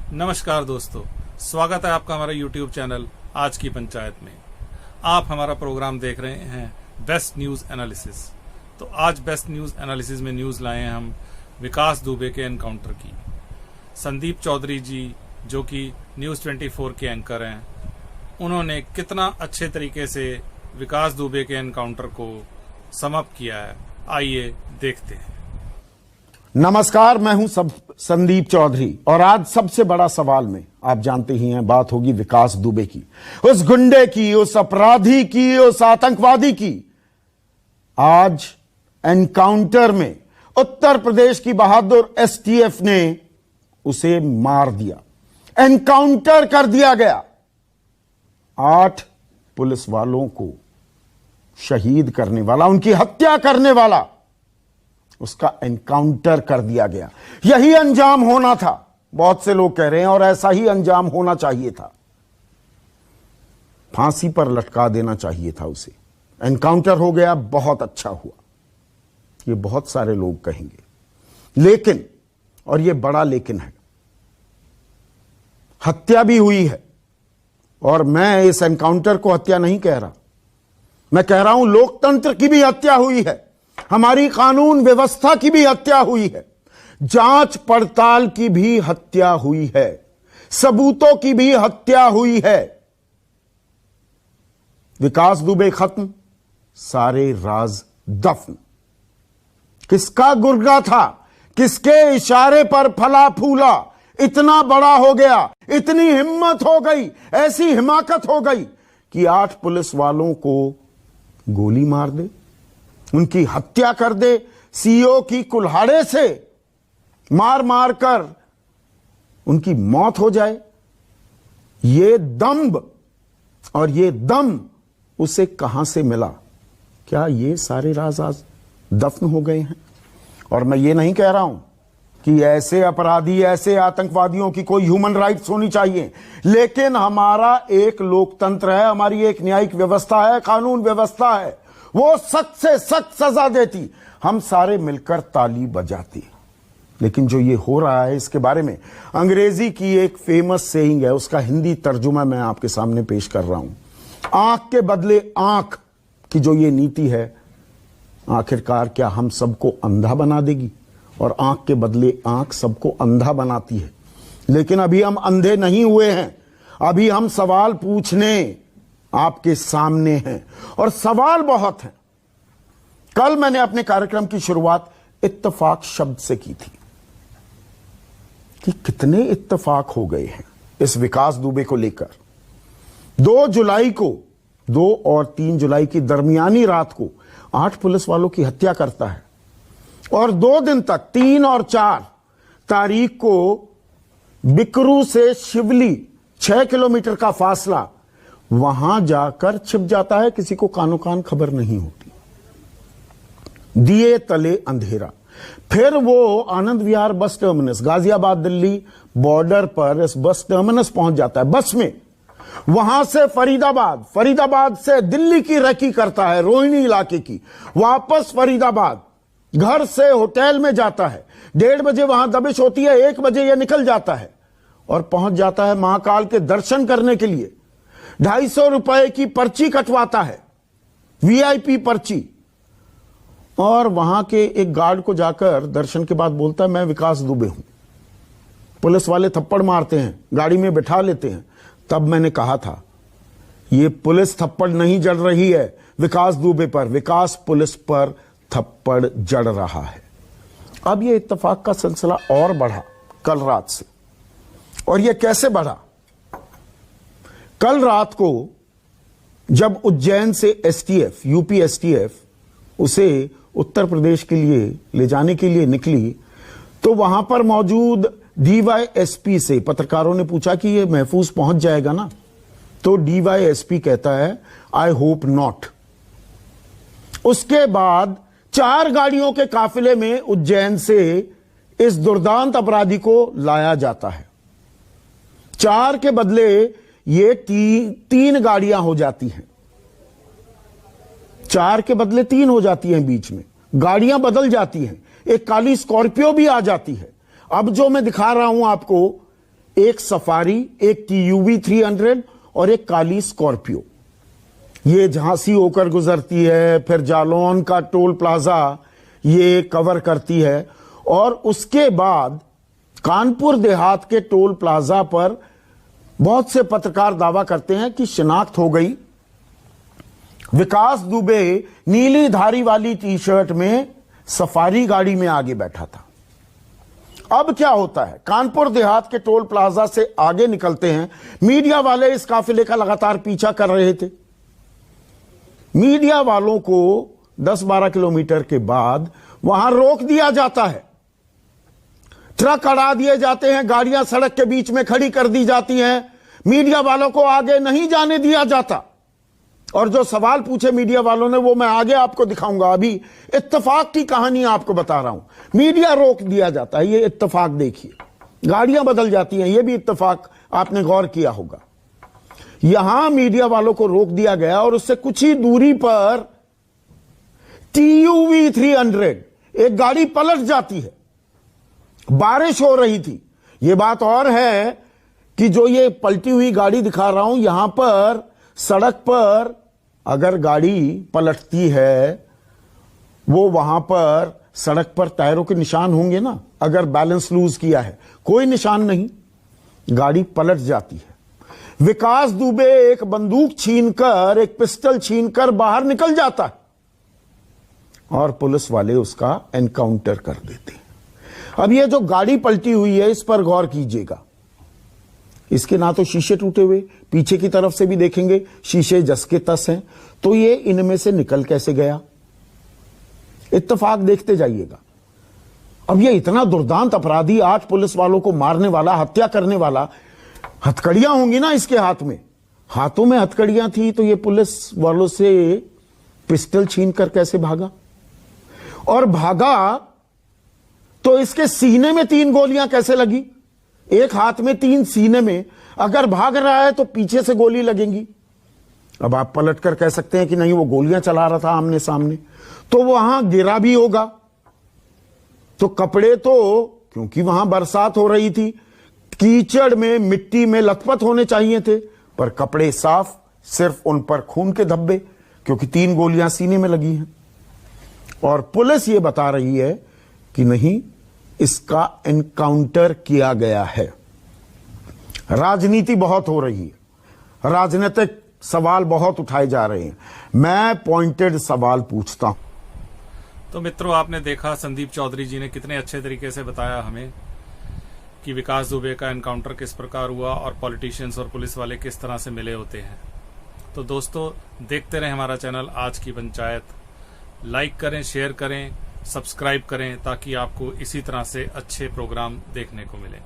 नमस्कार दोस्तों, स्वागत है आपका हमारा YouTube चैनल आज की पंचायत में। आप हमारा प्रोग्राम देख रहे हैं बेस्ट न्यूज एनालिसिस। तो आज बेस्ट न्यूज एनालिसिस में न्यूज लाए हैं हम विकास दुबे के एनकाउंटर की। संदीप चौधरी जी जो कि न्यूज 24 के एंकर हैं, उन्होंने कितना अच्छे तरीके से विकास दुबे के एनकाउंटर को समाप्त किया है, आइए देखते हैं। नमस्कार, मैं हूं संदीप चौधरी और आज सबसे बड़ा सवाल में आप जानते ही हैं, बात होगी विकास दुबे की, उस गुंडे की, उस अपराधी की, उस आतंकवादी की। आज एनकाउंटर में उत्तर प्रदेश की बहादुर एसटीएफ ने उसे मार दिया, एनकाउंटर कर दिया गया। 8 पुलिस वालों को शहीद करने वाला, उनकी हत्या करने वाला, उसका एनकाउंटर कर दिया गया। यही अंजाम होना था, बहुत से लोग कह रहे हैं, और ऐसा ही अंजाम होना चाहिए था। फांसी पर लटका देना चाहिए था उसे। एनकाउंटर हो गया, बहुत अच्छा हुआ, ये बहुत सारे लोग कहेंगे। लेकिन, और ये बड़ा लेकिन है, हत्या भी हुई है। और मैं इस एनकाउंटर को हत्या नहीं कह रहा, मैं कह रहा हूं लोकतंत्र की भी हत्या हुई है, हमारी कानून व्यवस्था की भी हत्या हुई है, जांच पड़ताल की भी हत्या हुई है, सबूतों की भी हत्या हुई है। विकास दुबे खत्म, सारे राज दफन। किसका गुर्गा था, किसके इशारे पर फला फूला, इतना बड़ा हो गया, इतनी हिम्मत हो गई, ऐसी हिमाकत हो गई कि 8 पुलिस वालों को गोली मार दे, उनकी हत्या कर दे, सीओ की कुल्हाड़े से मार मार कर उनकी मौत हो जाए। ये दम्भ और ये दम उसे कहां से मिला? क्या ये सारे राज आज दफन हो गए हैं? और मैं ये नहीं कह रहा हूं कि ऐसे अपराधी, ऐसे आतंकवादियों की कोई ह्यूमन राइट्स होनी चाहिए, लेकिन हमारा एक लोकतंत्र है, हमारी एक न्यायिक व्यवस्था है, कानून व्यवस्था है, वो सख्त से सख्त सजा देती, हम सारे मिलकर ताली बजाते। लेकिन जो ये हो रहा है, इसके बारे में अंग्रेजी की एक फेमस सेइंग है, उसका हिंदी तर्जुमा मैं आपके सामने पेश कर रहा हूं। आंख के बदले आंख की जो ये नीति है, आखिरकार क्या हम सबको अंधा बना देगी? और आंख के बदले आंख सबको अंधा बनाती है। लेकिन अभी हम अंधे नहीं हुए हैं, अभी हम सवाल पूछने आपके सामने हैं, और सवाल बहुत हैं। कल मैंने अपने कार्यक्रम की शुरुआत इत्तेफाक शब्द से की थी कि कितने इत्तेफाक हो गए हैं इस विकास दुबे को लेकर। 2 जुलाई को, 2 और 3 जुलाई की दरमियानी रात को 8 पुलिस वालों की हत्या करता है, और 2 दिन तक 3 और 4 तारीख को बिकरू से शिवली 6 किलोमीटर का फासला, वहां जाकर छिप जाता है, किसी को कानो कान खबर नहीं होती। दिए तले अंधेरा। फिर वो Anand Vihar bus terminus, Ghaziabad Delhi border पर इस बस टर्मिनस पहुंच जाता है बस में। वहां से फरीदाबाद, फरीदाबाद से दिल्ली की रेकी करता है, रोहिणी इलाके की, वापस फरीदाबाद, घर से होटल में जाता है। 1:30 बजे वहां दबिश होती है, 1 बजे यह निकल जाता है और पहुंच जाता है महाकाल के दर्शन करने के लिए। 250 रुपए की पर्ची कटवाता है, वीआईपी पर्ची, और वहां के एक गार्ड को जाकर दर्शन के बाद बोलता है, मैं विकास दुबे हूं। पुलिस वाले थप्पड़ मारते हैं, गाड़ी में बिठा लेते हैं। तब मैंने कहा था, यह पुलिस थप्पड़ नहीं जड़ रही है विकास दुबे पर, विकास पुलिस पर थप्पड़ जड़ रहा है। अब यह इत्तेफाक का सिलसिला और बढ़ा कल रात से। और यह कैसे बढ़ा? कल रात को जब उज्जैन से एसटीएफ, यूपी एसटीएफ उसे उत्तर प्रदेश के लिए ले जाने के लिए निकली, तो वहां पर मौजूद डीवाईएसपी से पत्रकारों ने पूछा कि यह महफूज पहुंच जाएगा ना? तो डीवाईएसपी कहता है, आई होप नॉट। उसके बाद 4 गाड़ियों के काफिले में उज्जैन से इस दुर्दांत अपराधी को लाया जाता है। 4 के बदले ये 3 गाड़ियां हो जाती हैं, 4 के बदले 3 हो जाती हैं, बीच में गाड़ियां बदल जाती हैं, एक काली स्कॉर्पियो भी आ जाती है। अब जो मैं दिखा रहा हूं आपको, एक सफारी, एक TUV 300 और एक काली स्कॉर्पियो। ये झांसी होकर गुजरती है, फिर जालौन का टोल प्लाजा ये कवर करती है, और उसके बाद कानपुर देहात के टोल प्लाजा पर बहुत से पत्रकार दावा करते हैं कि शिनाख्त हो गई। विकास दुबे नीली धारी वाली टी-शर्ट में सफारी गाड़ी में आगे बैठा था। अब क्या होता है, कानपुर देहात के टोल प्लाजा से आगे निकलते हैं। मीडिया वाले इस काफिले का लगातार पीछा कर रहे थे। मीडिया वालों को 10-12 किलोमीटर के बाद वहां रोक दिया जाता है, ट्रक अड़ा दिए जाते हैं, गाड़ियां सड़क के बीच में खड़ी कर दी जाती हैं। मीडिया वालों को आगे नहीं जाने दिया जाता। और जो सवाल पूछे मीडिया वालों ने वो मैं आगे आपको दिखाऊंगा। अभी इत्तेफाक की कहानी आपको बता रहा हूं। मीडिया रोक दिया जाता है, ये इत्तेफाक देखिए, गाड़ियां बदल जाती हैं, ये भी इत्तेफाक आपने गौर किया होगा। यहां मीडिया वालों को रोक दिया गया और उससे कुछ ही दूरी पर TUV 300 एक गाड़ी पलट जाती है। बारिश हो रही थी। यह बात और है कि जो ये पलटी हुई गाड़ी दिखा रहा हूं, यहां पर सड़क पर अगर गाड़ी पलटती है, वो वहां पर सड़क पर टायरों के निशान होंगे ना, अगर बैलेंस लूज किया है। कोई निशान नहीं, गाड़ी पलट जाती है। विकास दुबे एक बंदूक छीनकर, एक पिस्टल छीनकर बाहर निकल जाता है और पुलिस वाले उसका एनकाउंटर कर देते हैं। अब ये जो गाड़ी पलटी हुई है, इस पर गौर कीजिएगा। इसके ना तो शीशे टूटे हुए, पीछे की तरफ से भी देखेंगे शीशे जस के तस हैं। तो ये इनमें से निकल कैसे गया? इत्तेफाक देखते जाइएगा। अब ये इतना दुर्दांत अपराधी, 8 पुलिस वालों को मारने वाला, हत्या करने वाला, हथकड़ियां होंगी ना इसके हाथ में, हाथों में हथकड़ियां थी, तो ये पुलिस वालों से पिस्टल छीन कर कैसे भागा? और भागा तो इसके सीने में 3 गोलियां कैसे लगी? एक हाथ में 3 सीने में। अगर भाग रहा है तो पीछे से गोली लगेगी। अब आप पलट कर कह सकते हैं कि नहीं, वो गोलियां चला रहा था आमने सामने, तो वहां गिरा भी होगा। तो कपड़े तो, क्योंकि वहां बरसात हो रही थी, कीचड़ में, मिट्टी में लथपथ होने चाहिए थे, पर कपड़े साफ, सिर्फ उन पर खून के धब्बे, क्योंकि 3 गोलियां सीने में लगी हैं। और पुलिस ये बता रही है कि नहीं, इसका एनकाउंटर किया गया है। राजनीति बहुत हो रही है, राजनीतिक सवाल बहुत उठाए जा रहे हैं। मैं पॉइंटेड सवाल पूछता हूं। तो मित्रों, आपने देखा संदीप चौधरी जी ने कितने अच्छे तरीके से बताया हमें कि विकास दुबे का एनकाउंटर किस प्रकार हुआ और पॉलिटिशियंस और पुलिस वाले किस तरह से मिले होते हैं। तो दोस्तों, देखते रहें हमारा चैनल आज की पंचायत। लाइक करें, शेयर करें, सब्सक्राइब करें, ताकि आपको इसी तरह से अच्छे प्रोग्राम देखने को मिले।